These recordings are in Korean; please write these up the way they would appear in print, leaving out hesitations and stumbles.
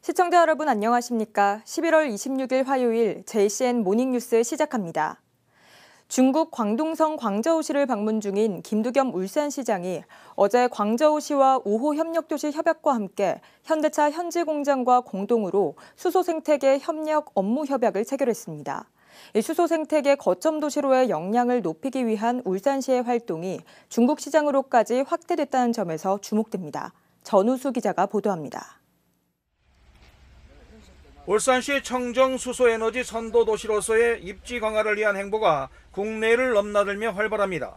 시청자 여러분 안녕하십니까? 11월 26일 화요일 JCN 모닝뉴스 시작합니다. 중국 광둥성 광저우시를 방문 중인 김두겸 울산시장이 어제 광저우시와 5호 협력도시 협약과 함께 현대차 현지 공장과 공동으로 수소 생태계 협력 업무 협약을 체결했습니다. 수소 생태계 거점 도시로의 역량을 높이기 위한 울산시의 활동이 중국 시장으로까지 확대됐다는 점에서 주목됩니다. 전우수 기자가 보도합니다. 울산시 청정 수소에너지 선도 도시로서의 입지 강화를 위한 행보가 국내를 넘나들며 활발합니다.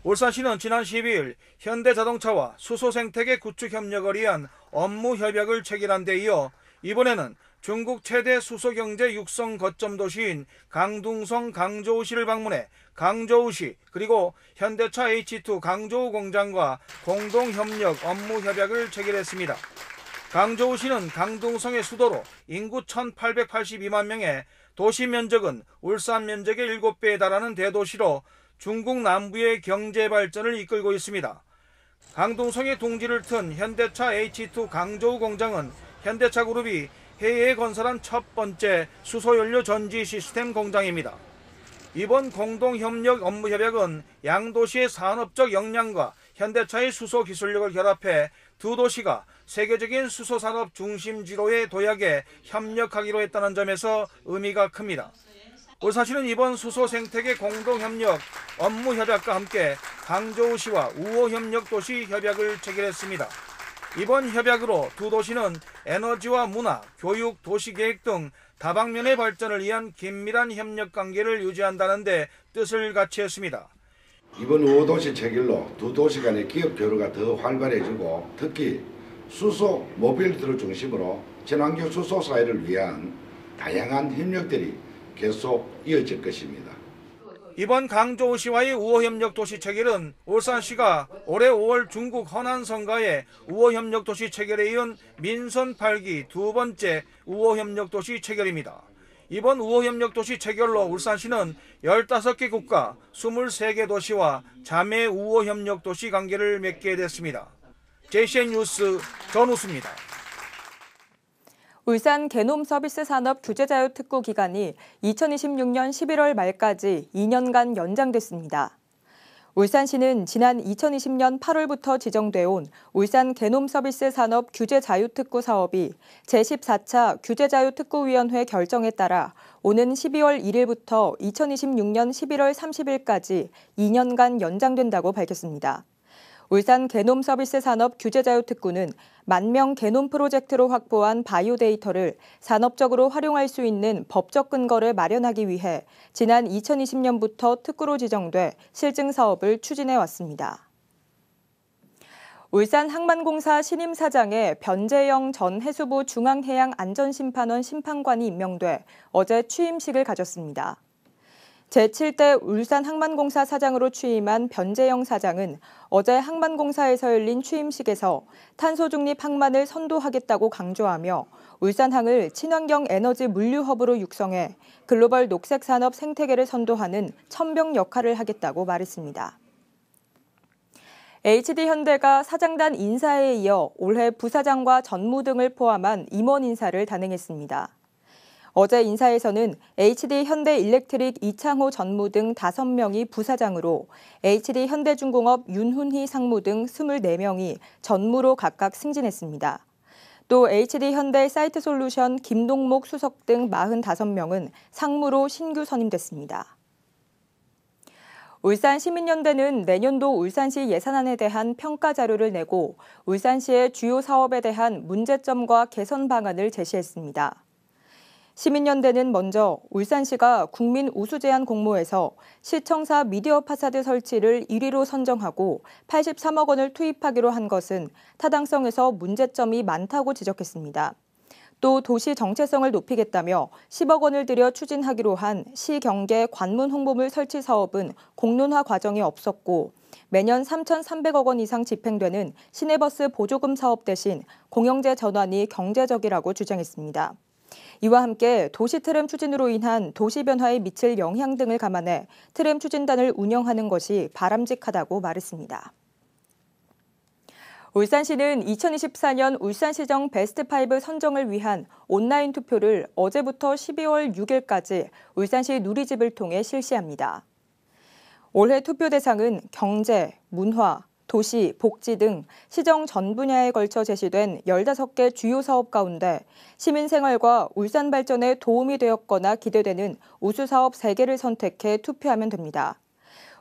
울산시는 지난 12일 현대자동차와 수소생태계 구축 협력을 위한 업무 협약을 체결한 데 이어 이번에는 중국 최대 수소경제 육성 거점 도시인 강둥성 강저우시를 방문해 강저우시 그리고 현대차 H2 강저우 공장과 공동협력 업무 협약을 체결했습니다. 강저우시는 강둥성의 수도로 인구 1,882만 명에 도시 면적은 울산 면적의 7배에 달하는 대도시로 중국 남부의 경제 발전을 이끌고 있습니다. 강둥성의 둥지를 튼 현대차 H2 강저우 공장은 현대차 그룹이 해외에 건설한 첫 번째 수소연료 전지 시스템 공장입니다. 이번 공동협력 업무협약은 양도시의 산업적 역량과 현대차의 수소 기술력을 결합해 두 도시가 세계적인 수소산업 중심지로의 도약에 협력하기로 했다는 점에서 의미가 큽니다. 울산시는 이번 수소 생태계 공동협력 업무협약과 함께 강저우시와 5호 협력도시 협약을 체결했습니다. 이번 협약으로 두 도시는 에너지와 문화, 교육, 도시계획 등 다방면의 발전을 위한 긴밀한 협력 관계를 유지한다는 데 뜻을 같이 했습니다. 이번 5도시 체결로 두 도시 간의 기업 교류가 더 활발해지고 특히 수소 모빌리티를 중심으로 친환경 수소 사회를 위한 다양한 협력들이 계속 이어질 것입니다. 이번 강저우시와의 5호 협력도시 체결은 울산시가 올해 5월 중국 허난성과의 5호 협력도시 체결에 이은 민선 8기 두 번째 5호 협력도시 체결입니다. 이번 5호 협력도시 체결로 울산시는 15개 국가 23개 도시와 자매 5호 협력도시 관계를 맺게 됐습니다. JCN 뉴스 전우수입니다. 울산 개놈 서비스 산업 규제 자유 특구 기간이 2026년 11월 말까지 2년간 연장됐습니다. 울산시는 지난 2020년 8월부터 지정돼 온 울산 개놈 서비스 산업 규제 자유 특구 사업이 제14차 규제 자유 특구위원회 결정에 따라 오는 12월 1일부터 2026년 11월 30일까지 2년간 연장된다고 밝혔습니다. 울산 개놈 서비스 산업 규제 자유 특구는 만명 개놈 프로젝트로 확보한 바이오 데이터를 산업적으로 활용할 수 있는 법적 근거를 마련하기 위해 지난 2020년부터 특구로 지정돼 실증 사업을 추진해 왔습니다. 울산 항만공사 신임 사장에 변재영 전 해수부 중앙해양안전심판원 심판관이 임명돼 어제 취임식을 가졌습니다. 제7대 울산 항만공사 사장으로 취임한 변재영 사장은 어제 항만공사에서 열린 취임식에서 탄소 중립 항만을 선도하겠다고 강조하며 울산항을 친환경 에너지 물류 허브로 육성해 글로벌 녹색 산업 생태계를 선도하는 첨병 역할을 하겠다고 말했습니다. HD현대가 사장단 인사에 이어 올해 부사장과 전무 등을 포함한 임원 인사를 단행했습니다. 어제 인사에서는 HD현대일렉트릭 이창호 전무 등 5명이 부사장으로 HD현대중공업 윤훈희 상무 등 24명이 전무로 각각 승진했습니다. 또 HD현대사이트솔루션 김동목 수석 등 45명은 상무로 신규 선임됐습니다. 울산시민연대는 내년도 울산시 예산안에 대한 평가 자료를 내고 울산시의 주요 사업에 대한 문제점과 개선 방안을 제시했습니다. 시민연대는 먼저 울산시가 국민 우수제안 공모에서 시청사 미디어 파사드 설치를 1위로 선정하고 83억 원을 투입하기로 한 것은 타당성에서 문제점이 많다고 지적했습니다. 또 도시 정체성을 높이겠다며 10억 원을 들여 추진하기로 한 시경계 관문 홍보물 설치 사업은 공론화 과정이 없었고 매년 3,300억 원 이상 집행되는 시내버스 보조금 사업 대신 공영제 전환이 경제적이라고 주장했습니다. 이와 함께 도시 트램 추진으로 인한 도시 변화에 미칠 영향 등을 감안해 트램 추진단을 운영하는 것이 바람직하다고 말했습니다. 울산시는 2024년 울산시정 베스트5 선정을 위한 온라인 투표를 어제부터 12월 6일까지 울산시 누리집을 통해 실시합니다. 올해 투표 대상은 경제, 문화, 도시, 복지 등 시정 전 분야에 걸쳐 제시된 15개 주요 사업 가운데 시민생활과 울산 발전에 도움이 되었거나 기대되는 우수 사업 3개를 선택해 투표하면 됩니다.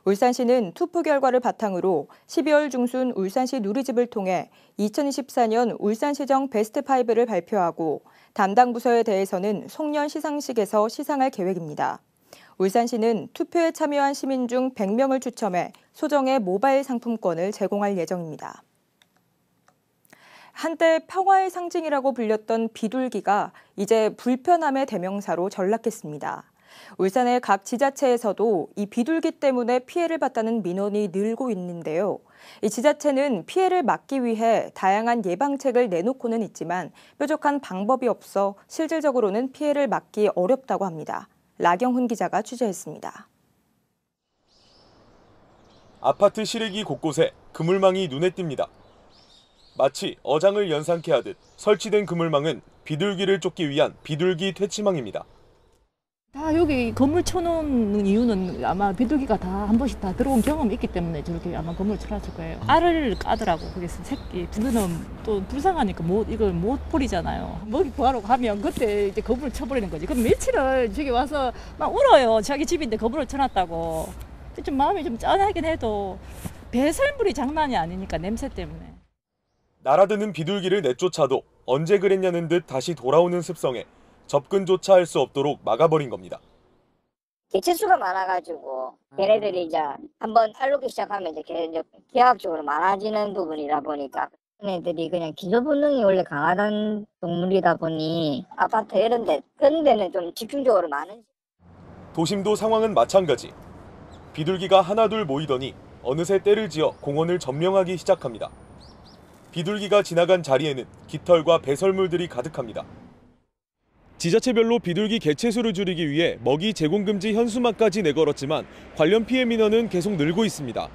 울산시는 투표 결과를 바탕으로 12월 중순 울산시 누리집을 통해 2024년 울산시정 베스트5를 발표하고 담당 부서에 대해서는 송년 시상식에서 시상할 계획입니다. 울산시는 투표에 참여한 시민 중 100명을 추첨해 소정의 모바일 상품권을 제공할 예정입니다. 한때 평화의 상징이라고 불렸던 비둘기가 이제 불편함의 대명사로 전락했습니다. 울산의 각 지자체에서도 이 비둘기 때문에 피해를 봤다는 민원이 늘고 있는데요. 이 지자체는 피해를 막기 위해 다양한 예방책을 내놓고는 있지만 뾰족한 방법이 없어 실질적으로는 피해를 막기 어렵다고 합니다. 라경훈 기자가 취재했습니다. 아파트 실외기 곳곳에 그물망이 눈에 띕니다. 마치 어장을 연상케 하듯 설치된 그물망은 비둘기를 쫓기 위한 비둘기 퇴치망입니다. 다 여기 건물 쳐놓는 이유는 아마 비둘기가 다 한 번씩 다 들어온 경험이 있기 때문에 저렇게 아마 건물 쳐놨을 거예요. 알을 까더라고. 그래서 새끼. 그거는 또 불쌍하니까 이걸 못 버리잖아요. 먹이 구하러 가면 그때 이제 거물을 쳐버리는 거지. 그럼 며칠을 저기 와서 막 울어요. 자기 집인데 거물을 쳐놨다고. 좀 마음이 좀 짠하긴 해도 배설물이 장난이 아니니까 냄새 때문에. 날아드는 비둘기를 내쫓아도 언제 그랬냐는 듯 다시 돌아오는 습성에 접근조차 할 수 없도록 막아버린 겁니다. 개체수가 많아가지고 걔네들이 이제 한번 알르기 시작하면 이제 기하학적으로 많아지는 부분이다 보니까 걔네들이 그냥 기저 본능이 원래 강하다는 동물이다 보니 아파트 그런 데는 좀 집중적으로 많은. 도심도 상황은 마찬가지. 비둘기가 하나둘 모이더니 어느새 때를 지어 공원을 점령하기 시작합니다. 비둘기가 지나간 자리에는 깃털과 배설물들이 가득합니다. 지자체별로 비둘기 개체수를 줄이기 위해 먹이 제공 금지 현수막까지 내걸었지만 관련 피해 민원은 계속 늘고 있습니다.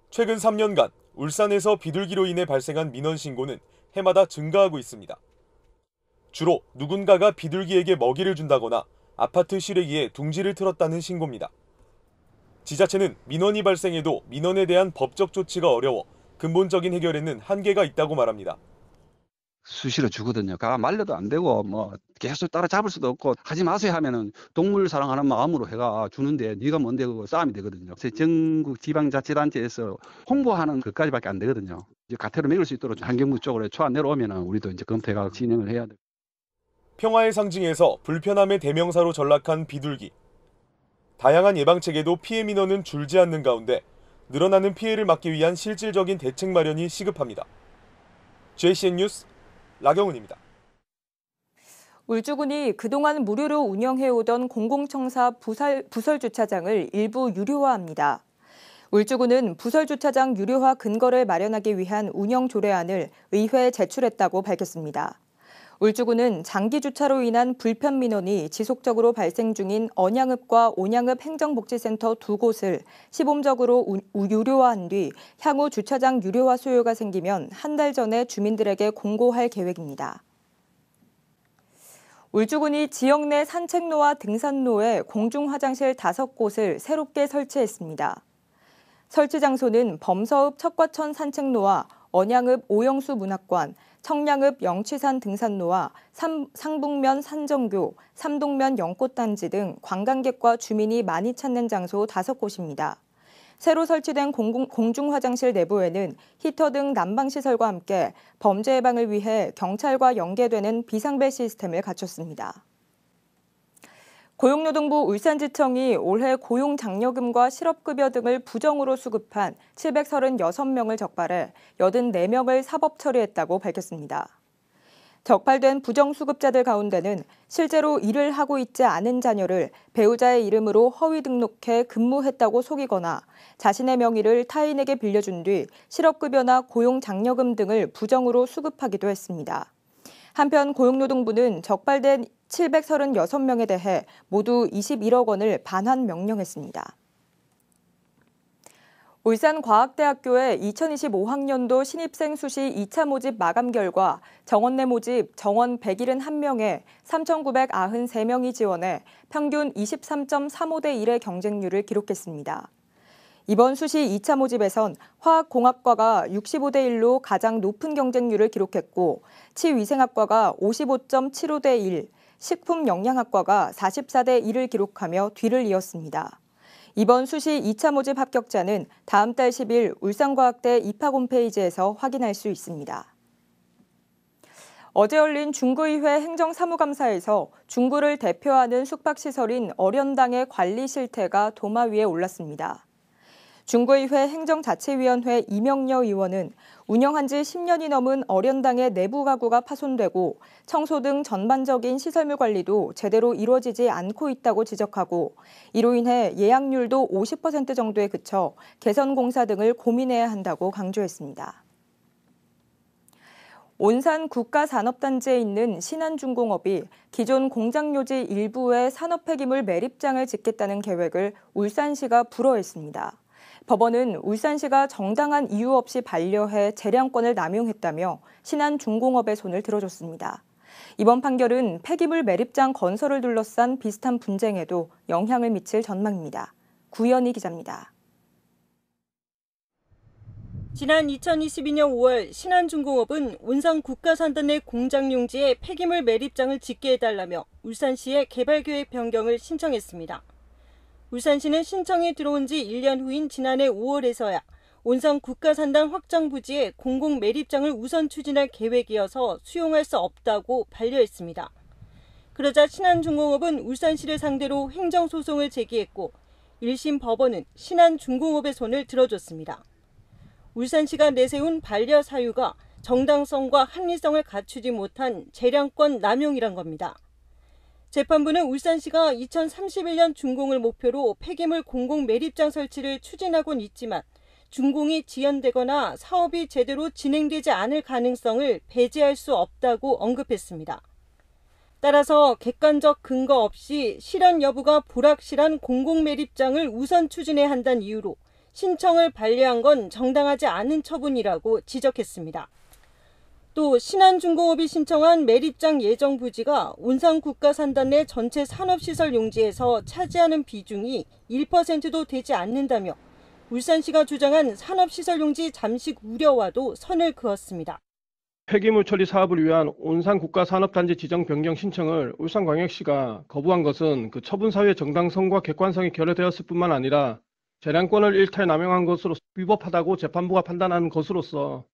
최근 3년간 울산에서 비둘기로 인해 발생한 민원 신고는 해마다 증가하고 있습니다. 주로 누군가가 비둘기에게 먹이를 준다거나 아파트 실외기에 둥지를 틀었다는 신고입니다. 지자체는 민원이 발생해도 민원에 대한 법적 조치가 어려워 근본적인 해결에는 한계가 있다고 말합니다. 수시로 주거든요. 가 말려도 안 되고 뭐 계속 따라잡을 수도 없고 하지 마세요 하면은 동물 사랑하는 마음으로 해가 주는데 네가 뭔데 그거 싸움이 되거든요. 전국 지방자치단체에서 홍보하는 것까지밖에 안 되거든요. 이제 가태로 먹일 수 있도록 환경부 쪽으로 초안 내려오면은 우리도 이제 검토해가 진행을 해야 돼. 평화의 상징에서 불편함의 대명사로 전락한 비둘기. 다양한 예방책에도 피해 민원은 줄지 않는 가운데 늘어나는 피해를 막기 위한 실질적인 대책 마련이 시급합니다. JCN 뉴스 라경훈입니다. 울주군이 그동안 무료로 운영해오던 공공청사 부설 주차장을 일부 유료화합니다. 울주군은 부설 주차장 유료화 근거를 마련하기 위한 운영 조례안을 의회에 제출했다고 밝혔습니다. 울주군은 장기 주차로 인한 불편 민원이 지속적으로 발생 중인 언양읍과 온양읍 행정복지센터 2곳을 시범적으로 유료화한 뒤 향후 주차장 유료화 수요가 생기면 한 달 전에 주민들에게 공고할 계획입니다. 울주군이 지역 내 산책로와 등산로에 공중화장실 5곳을 새롭게 설치했습니다. 설치 장소는 범서읍 척과천 산책로와 언양읍 오영수 문학관, 청량읍 영취산 등산로와 상북면 산정교, 삼동면 연꽃단지 등 관광객과 주민이 많이 찾는 장소 5곳입니다. 새로 설치된 공중화장실 내부에는 히터 등 난방시설과 함께 범죄 예방을 위해 경찰과 연계되는 비상벨 시스템을 갖췄습니다. 고용노동부 울산지청이 올해 고용장려금과 실업급여 등을 부정으로 수급한 736명을 적발해 84명을 사법 처리했다고 밝혔습니다. 적발된 부정수급자들 가운데는 실제로 일을 하고 있지 않은 자녀를 배우자의 이름으로 허위 등록해 근무했다고 속이거나 자신의 명의를 타인에게 빌려준 뒤 실업급여나 고용장려금 등을 부정으로 수급하기도 했습니다. 한편 고용노동부는 적발된 736명에 대해 모두 21억 원을 반환 명령했습니다. 울산과학대학교의 2025학년도 신입생 수시 2차 모집 마감 결과 정원 내 모집 정원 171명에 3,993명이 지원해 평균 23.35대 1의 경쟁률을 기록했습니다. 이번 수시 2차 모집에선 화학공학과가 65대 1로 가장 높은 경쟁률을 기록했고 치위생학과가 55.75대 1, 식품영양학과가 44대 1을 기록하며 뒤를 이었습니다. 이번 수시 2차 모집 합격자는 다음 달 10일 울산과학대 입학 홈페이지에서 확인할 수 있습니다. 어제 열린 중구의회 행정사무감사에서 중구를 대표하는 숙박시설인 어련당의 관리 실태가 도마 위에 올랐습니다. 중구의회 행정자치위원회 이명여 의원은 운영한 지 10년이 넘은 어련당의 내부 가구가 파손되고 청소 등 전반적인 시설물 관리도 제대로 이루어지지 않고 있다고 지적하고 이로 인해 예약률도 50% 정도에 그쳐 개선 공사 등을 고민해야 한다고 강조했습니다. 온산 국가산업단지에 있는 신한중공업이 기존 공장요지 일부에 산업폐기물 매립장을 짓겠다는 계획을 울산시가 불허했습니다. 법원은 울산시가 정당한 이유 없이 반려해 재량권을 남용했다며 신한중공업의 손을 들어줬습니다. 이번 판결은 폐기물 매립장 건설을 둘러싼 비슷한 분쟁에도 영향을 미칠 전망입니다. 구연희 기자입니다. 지난 2022년 5월 신한중공업은 온산 국가산단의 공장 용지에 폐기물 매립장을 짓게 해달라며 울산시에 개발계획 변경을 신청했습니다. 울산시는 신청이 들어온 지 1년 후인 지난해 5월에서야 온산 국가산단 확장 부지에 공공 매립장을 우선 추진할 계획이어서 수용할 수 없다고 반려했습니다. 그러자 신한중공업은 울산시를 상대로 행정소송을 제기했고 1심 법원은 신한중공업의 손을 들어줬습니다. 울산시가 내세운 반려 사유가 정당성과 합리성을 갖추지 못한 재량권 남용이란 겁니다. 재판부는 울산시가 2031년 준공을 목표로 폐기물 공공 매립장 설치를 추진하곤 있지만 준공이 지연되거나 사업이 제대로 진행되지 않을 가능성을 배제할 수 없다고 언급했습니다. 따라서 객관적 근거 없이 실현 여부가 불확실한 공공 매립장을 우선 추진해야 한다는 이유로 신청을 반려한 건 정당하지 않은 처분이라고 지적했습니다. 또 신한중공업이 신청한 매립장 예정 부지가 온산 국가산단 내 전체 산업시설 용지에서 차지하는 비중이 1%도 되지 않는다며 울산시가 주장한 산업시설 용지 잠식 우려와도 선을 그었습니다. 폐기물 처리 사업을 위한 온산 국가산업단지 지정 변경 신청을 울산광역시가 거부한 것은 그 처분 사유의 정당성과 객관성이 결여되었을 뿐만 아니라 재량권을 일탈 남용한 것으로 위법하다고 재판부가 판단하는 것으로서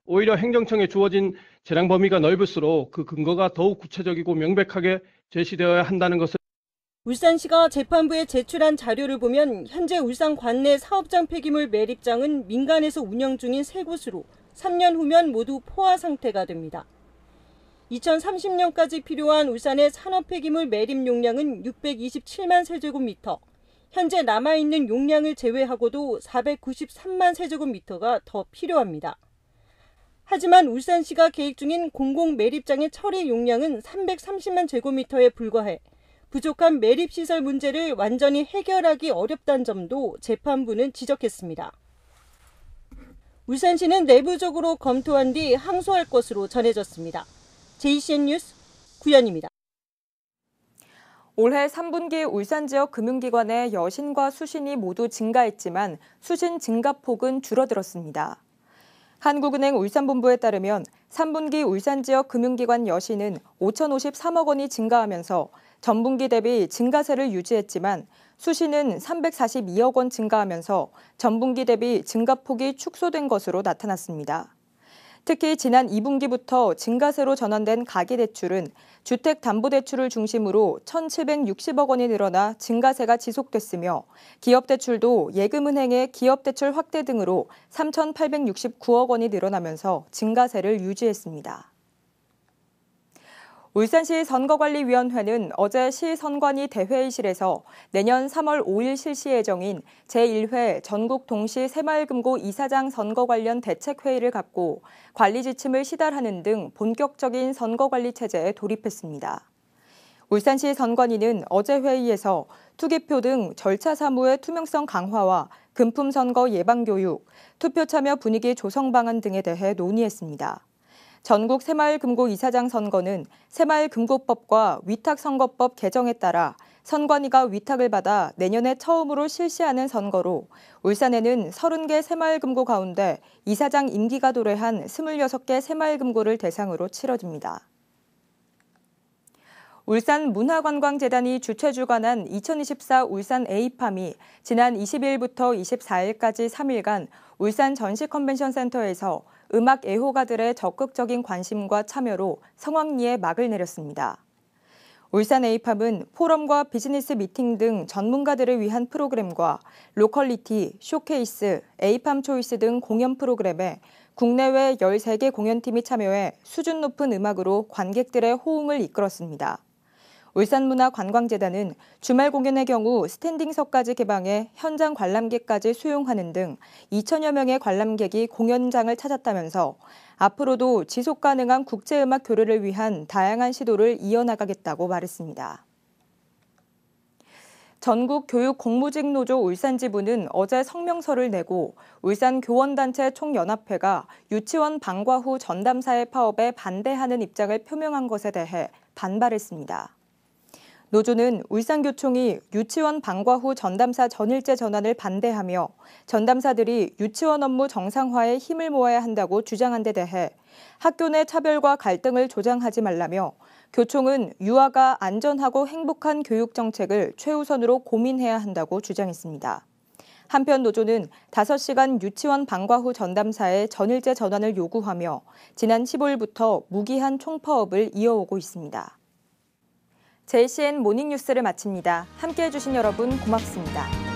오히려 행정청에 주어진 재량 범위가 넓을수록 그 근거가 더욱 구체적이고 명백하게 제시되어야 한다는 것을 울산시가 재판부에 제출한 자료를 보면 현재 울산 관내 사업장 폐기물 매립장은 민간에서 운영 중인 3곳으로 3년 후면 모두 포화 상태가 됩니다. 2030년까지 필요한 울산의 산업 폐기물 매립 용량은 627만 세제곱미터, 현재 남아있는 용량을 제외하고도 493만 세제곱미터가 더 필요합니다. 하지만 울산시가 계획 중인 공공 매립장의 처리 용량은 330만 제곱미터에 불과해 부족한 매립시설 문제를 완전히 해결하기 어렵다는 점도 재판부는 지적했습니다. 울산시는 내부적으로 검토한 뒤 항소할 것으로 전해졌습니다. JCN 뉴스 구연입니다. 올해 3분기 울산 지역 금융기관의 여신과 수신이 모두 증가했지만 수신 증가폭은 줄어들었습니다. 한국은행 울산본부에 따르면 3분기 울산 지역 금융기관 여신은 5,053억 원이 증가하면서 전분기 대비 증가세를 유지했지만 수신은 342억 원 증가하면서 전분기 대비 증가폭이 축소된 것으로 나타났습니다. 특히 지난 2분기부터 증가세로 전환된 가계대출은 주택담보대출을 중심으로 1,760억 원이 늘어나 증가세가 지속됐으며 기업대출도 예금은행의 기업대출 확대 등으로 3,869억 원이 늘어나면서 증가세를 유지했습니다. 울산시 선거관리위원회는 어제 시 선관위 대회의실에서 내년 3월 5일 실시 예정인 제1회 전국 동시 새마을금고 이사장 선거 관련 대책회의를 갖고 관리 지침을 시달하는 등 본격적인 선거관리 체제에 돌입했습니다. 울산시 선관위는 어제 회의에서 투기표 등 절차 사무의 투명성 강화와 금품 선거 예방 교육, 투표 참여 분위기 조성 방안 등에 대해 논의했습니다. 전국 새마을금고 이사장 선거는 새마을금고법과 위탁선거법 개정에 따라 선관위가 위탁을 받아 내년에 처음으로 실시하는 선거로 울산에는 30개 새마을금고 가운데 이사장 임기가 도래한 26개 새마을금고를 대상으로 치러집니다. 울산문화관광재단이 주최 주관한 2024 울산 에이팜이 지난 20일부터 24일까지 3일간 울산 전시컨벤션센터에서 음악 애호가들의 적극적인 관심과 참여로 성황리에 막을 내렸습니다. 울산 에이팜은 포럼과 비즈니스 미팅 등 전문가들을 위한 프로그램과 로컬리티, 쇼케이스, 에이팜 초이스 등 공연 프로그램에 국내외 13개 공연팀이 참여해 수준 높은 음악으로 관객들의 호응을 이끌었습니다. 울산문화관광재단은 주말 공연의 경우 스탠딩석까지 개방해 현장 관람객까지 수용하는 등 2천여 명의 관람객이 공연장을 찾았다면서 앞으로도 지속 가능한 국제음악 교류를 위한 다양한 시도를 이어나가겠다고 말했습니다. 전국교육공무직노조 울산지부는 어제 성명서를 내고 울산교원단체 총연합회가 유치원 방과 후 전담사의 파업에 반대하는 입장을 표명한 것에 대해 반발했습니다. 노조는 울산교총이 유치원 방과 후 전담사 전일제 전환을 반대하며 전담사들이 유치원 업무 정상화에 힘을 모아야 한다고 주장한 데 대해 학교 내 차별과 갈등을 조장하지 말라며 교총은 유아가 안전하고 행복한 교육 정책을 최우선으로 고민해야 한다고 주장했습니다. 한편 노조는 5시간 유치원 방과 후 전담사의 전일제 전환을 요구하며 지난 15일부터 무기한 총파업을 이어오고 있습니다. JCN 모닝뉴스를 마칩니다. 함께해 주신 여러분 고맙습니다.